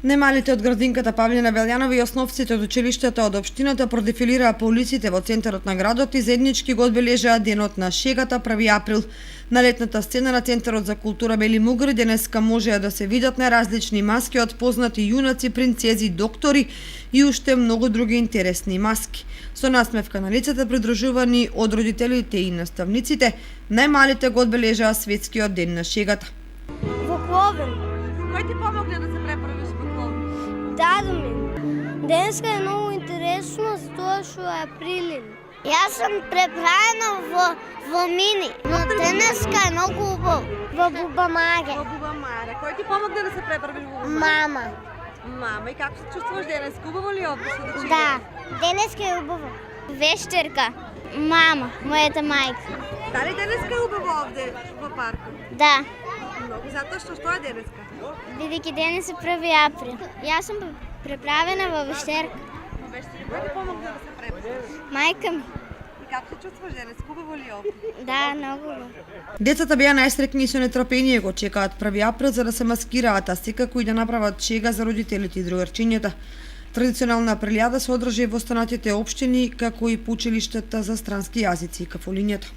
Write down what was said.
Немалите од градинката Павлина Белјанова и основците од училиштата од општината продефилираа по улиците во центарот на градот и заеднички го одбележаа денот на шегата 1 април. На летната сцена на Центарот за култура Бели Мугри денеска можеа да се видат најразлични маски од познати јунаци, принцези, доктори и уште многу други интересни маски. Со насмевка на лицата придружувани од родителите и наставниците, најмалите го одбележаа светскиот ден на шегата. Во Кловен. Кој ти помогне да се преправиш во Кловен? Дадо ми. Денеска е многу интересно затоа што е априлин. Јас сум преправена во Мини, но денеска е многу убаво. Во Бубамаре. Во Бубамаре. Кој ти помогне да се преправиш во Бубамаре? Мама. Мама, и како се чувствуваш денеска? Убаво ли е овде со дечињата? Да, денеска е убаво. Вештерка. Мама, мојата мајка. Дали денеска е убаво овде во паркот? Да. Многу, затоа што е денеска? Бидејќи денес е 1 април. Јас сум преправена во Вештерка. Кој ти помогне да се преправиш? Мајка ми. И како се чувствуваш денеска? Убаво ли е овде? Да, многу убаво. Децата беа најсреќни и со нетрпение го чекаат 1 април за да се маскираат, а секако и да направат шега за родителите и другарчињата. Традиционална априлјада се одржи во останатите општини, како и по училиштата за странски јазици и кафолињата.